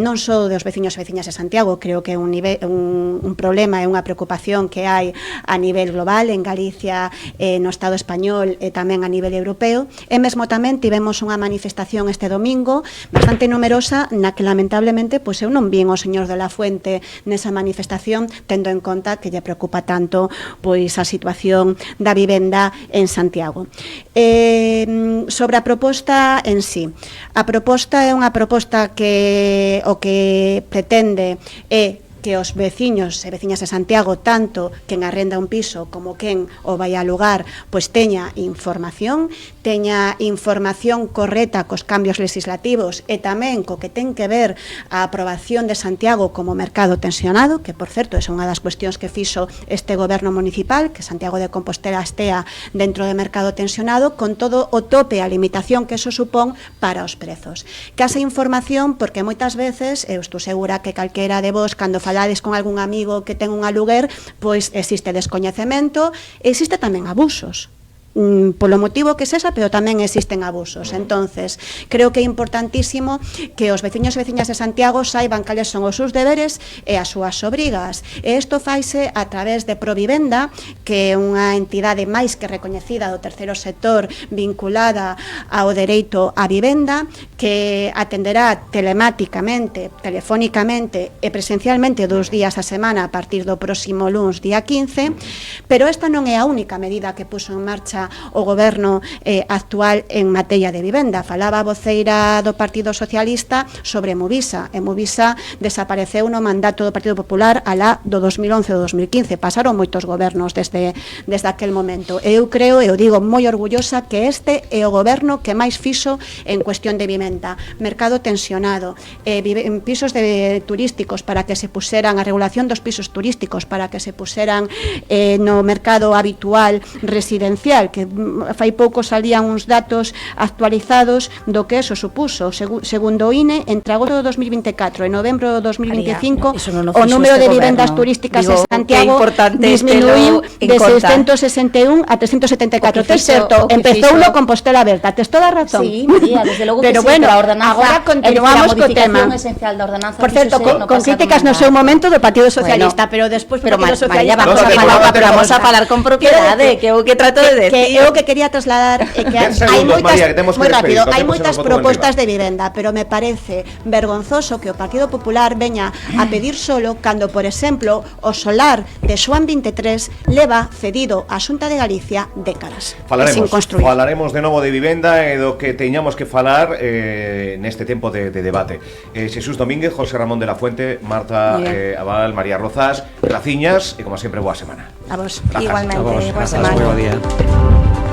non só dos veciños e veciñas de Santiago, creo que é un problema e unha preocupación que hai a nivel global en Galicia, no Estado español e tamén a nivel europeo, e mesmo tamén tivemos unha manifestación este domingo bastante numerosa, na que lamentablemente pois eu non vin o señor de la Fuente nesa manifestación, tendo en conta que lle preocupa tanto pois a situación da vivenda en Santiago. Sobre a proposta en sí, a proposta é unha proposta que o que pretende é que os veciños e veciñas de Santiago, tanto quen arrenda un piso como quen o vai a alugar, pois teña información correcta cos cambios legislativos, e tamén co que ten que ver a aprobación de Santiago como mercado tensionado, que por certo é unha das cuestións que fixo este goberno municipal, que Santiago de Compostela estea dentro de mercado tensionado, con todo o tope a limitación que eso supón para os prezos. Que esa información, porque moitas veces, eu estou segura que calquera de vos, cando falades con algún amigo que ten un aluguer, pois existe descoñecemento, existe tamén abusos. Polo motivo que sexa, pero tamén existen abusos. Entonces, creo que é importantísimo que os veciños e veciñas de Santiago saiban cales son os seus deberes e as súas obrigas. E isto faise a través de Provivenda, que é unha entidade máis que recoñecida do terceiro sector vinculada ao dereito á vivenda, que atenderá telemáticamente, telefónicamente e presencialmente 2 días a semana a partir do próximo luns, día 15, pero esta non é a única medida que puso en marcha fixera o goberno actual en materia de vivenda. Falaba a voceira do Partido Socialista sobre Movisa, e Movisa desapareceu no mandato do Partido Popular alá do 2011 ou 2015. Pasaron moitos gobernos desde aquel momento. Eu creo, e o digo moi orgullosa, que este é o goberno que máis fixo en cuestión de vivenda. Mercado tensionado, pisos turísticos para que se puseran, a regulación dos pisos turísticos para que se puseran no mercado habitual residencial, que fai pouco salían uns datos actualizados do que eso supuso. Segundo o INE, entre agosto de 2024 e novembro de 2025, o número de vivendas turísticas en Santiago disminuiu de 661 a 374. É certo, empezou no Compostela Aberta, tes toda a razón. Sí, María, desde logo que pero sí, bueno, pero a ordenanza, agora continuamos co tema. Esencial da ordenanza, por certo, con críticas no seu momento do Partido Socialista, pero despois do Partido Socialista vamos a falar con propiedade, que é o que trato de decir. Que eu que quería trasladar é que hai moitas propostas de vivenda, pero me parece vergonzoso que o Partido Popular veña a pedir solo cando, por exemplo, o solar de Xoán 23 leva cedido a Xunta de Galicia décadas sin construir. Falaremos de novo de vivenda e do que teñamos que falar neste tempo de debate. Xesús Domínguez, José Ramón de la Fuente, Marta Abal, María Rozas, graciñas e como sempre boa semana. A vos. Igualmente, boa semana. semana.